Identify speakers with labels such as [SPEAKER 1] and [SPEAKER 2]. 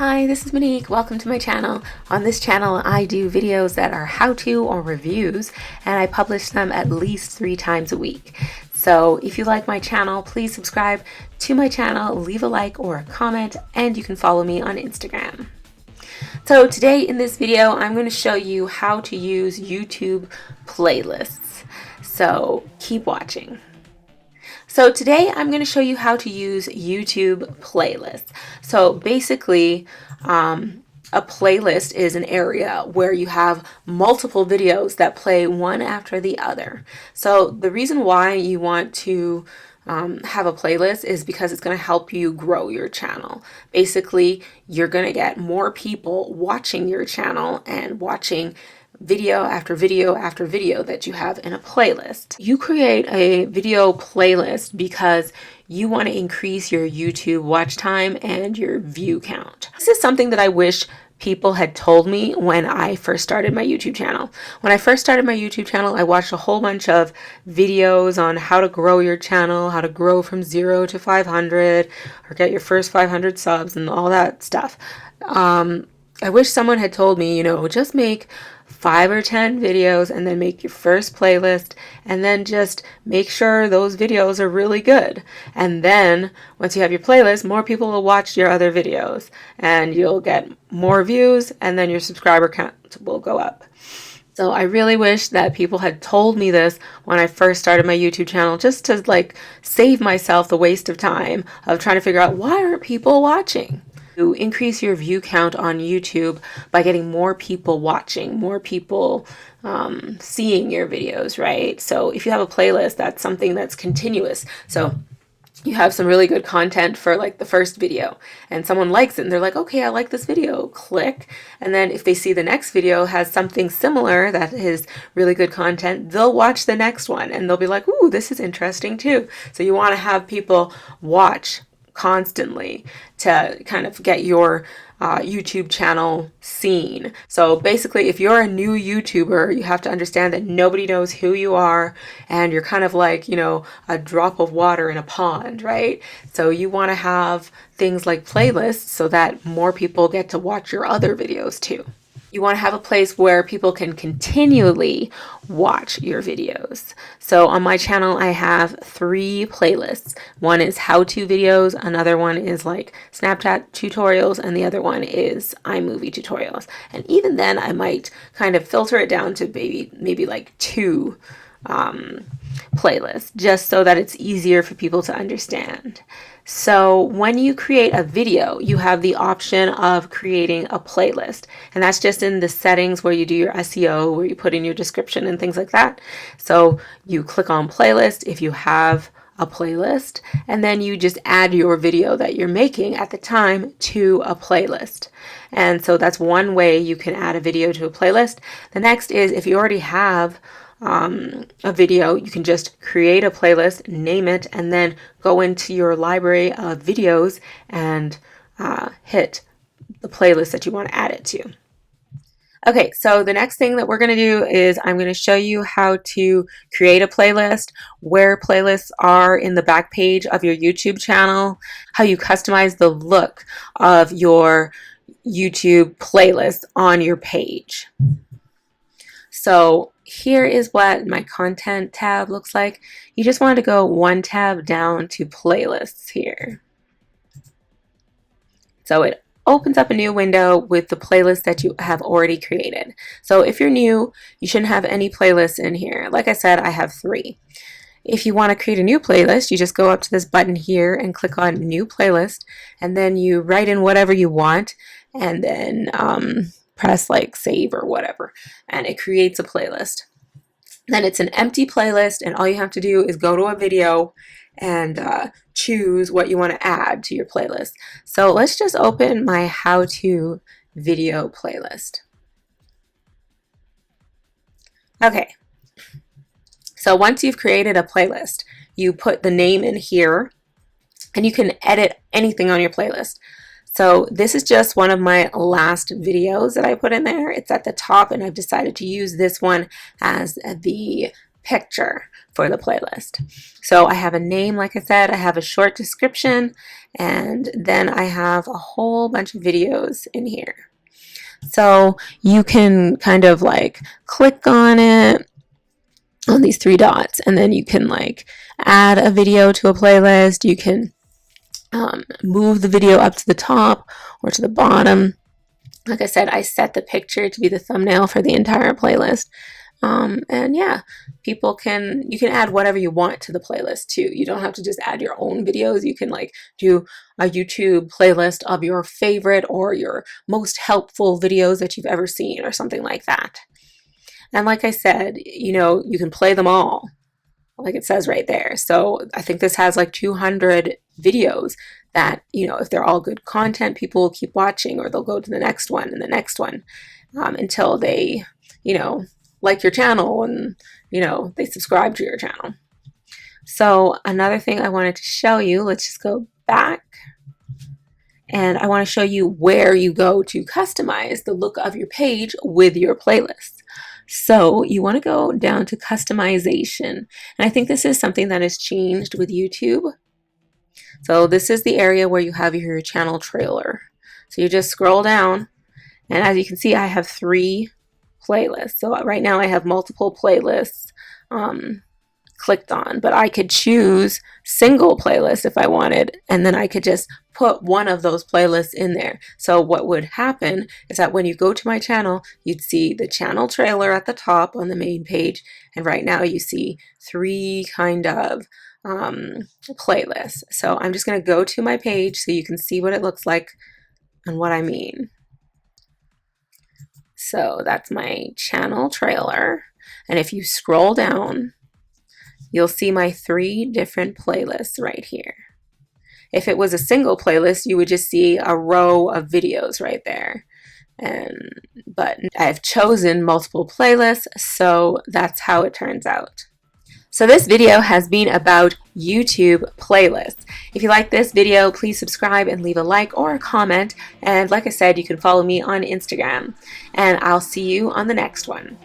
[SPEAKER 1] Hi, this is Monique. Welcome to my channel. On this channel, I do videos that are how-to or reviews, and I publish them at least 3 times a week. So if you like my channel, please subscribe to my channel, leave a like or a comment, and you can follow me on Instagram. So today in this video, I'm going to show you how to use YouTube playlists. So keep watching. So today I'm going to show you how to use YouTube playlists. So basically, a playlist is an area where you have multiple videos that play one after the other. So the reason why you want to have a playlist is because it's going to help you grow your channel. Basically, you're going to get more people watching your channel and watching video after video after video that you have in a playlist. You create a video playlist because you want to increase your YouTube watch time and your view count. This is something that I wish people had told me when I first started my YouTube channel. When I first started my YouTube channel, I watched a whole bunch of videos on how to grow your channel, how to grow from 0 to 500, or get your first 500 subs and all that stuff. I wish someone had told me, just make 5 or 10 videos and then make your first playlist, and then just make sure those videos are really good. And then once you have your playlist, more people will watch your other videos and you'll get more views, and then your subscriber count will go up. So I really wish that people had told me this when I first started my YouTube channel, just to save myself the waste of time of trying to figure out why aren't people watching. To increase your view count on YouTube by getting more people watching, more people seeing your videos, right? So if you have a playlist, that's something that's continuous. So you have some really good content for the first video, and someone likes it and they're like, okay, I like this video, click. And then if they see the next video has something similar that is really good content, they'll watch the next one and they'll be like, ooh, this is interesting too. So you want to have people watch constantly to kind of get your YouTube channel seen. So basically, if you're a new YouTuber, you have to understand that nobody knows who you are, and you're kind of like, a drop of water in a pond, right? So you want to have things like playlists so that more people get to watch your other videos too. You want to have a place where people can continually watch your videos. So on my channel, I have 3 playlists. One is how-to videos, another one is Snapchat tutorials, and the other one is iMovie tutorials. And even then, I might kind of filter it down to maybe 2 playlists, just so that it's easier for people to understand. So when you create a video, you have the option of creating a playlist, and that's just in the settings where you do your SEO, where you put in your description and things like that. So you click on playlist if you have a playlist, and then you just add your video that you're making at the time to a playlist. And so that's one way you can add a video to a playlist. The next is, if you already have a video, you can just create a playlist, name it, and then go into your library of videos and hit the playlist that you want to add it to. Okay, so the next thing that we're going to do is I'm going to show you how to create a playlist, where playlists are in the back page of your YouTube channel, how you customize the look of your YouTube playlist on your page. So here is what my content tab looks like. You just want to go 1 tab down to playlists here. So it opens up a new window with the playlist that you have already created. So if you're new, you shouldn't have any playlists in here. Like I said, I have 3. If you want to create a new playlist, you just go up to this button here and click on New Playlist, and then you write in whatever you want, and then press save or whatever, and it creates a playlist. Then it's an empty playlist, and all you have to do is go to a video and choose what you want to add to your playlist. So let's just open my how-to video playlist. Okay, so once you've created a playlist, you put the name in here, and you can edit anything on your playlist. So this is just one of my last videos that I put in there. It's at the top, and I've decided to use this one as the picture for the playlist. So I have a name, like I said, I have a short description, and then I have a whole bunch of videos in here. So you can kind of like click on it, on these three dots, and then you can like add a video to a playlist. You can move the video up to the top or to the bottom. Like I said, I set the picture to be the thumbnail for the entire playlist. And yeah, you can add whatever you want to the playlist too. You don't have to just add your own videos. You can like do a YouTube playlist of your favorite or your most helpful videos that you've ever seen or something like that. And like I said, you can play them all, like it says right there. So I think this has like 200 videos that, if they're all good content, people will keep watching, or they'll go to the next one and the next one until they, like your channel and, they subscribe to your channel. So another thing I wanted to show you, let's just go back. And I want to show you where you go to customize the look of your page with your playlist. So you want to go down to customization. And I think this is something that has changed with YouTube. So this is the area where you have your channel trailer. So you just scroll down, and as you can see, I have 3 playlists. So right now I have multiple playlists clicked on, but I could choose single playlist if I wanted, and then I could just put one of those playlists in there. So what would happen is that when you go to my channel, you'd see the channel trailer at the top on the main page, and right now you see 3 kind of playlists. So I'm just going to go to my page so you can see what it looks like and what I mean. So that's my channel trailer, and if you scroll down, you'll see my 3 different playlists right here. If it was a single playlist, you would just see a row of videos right there. But I've chosen multiple playlists, so that's how it turns out. So this video has been about YouTube playlists. If you like this video, please subscribe and leave a like or a comment. And like I said, you can follow me on Instagram. And I'll see you on the next one.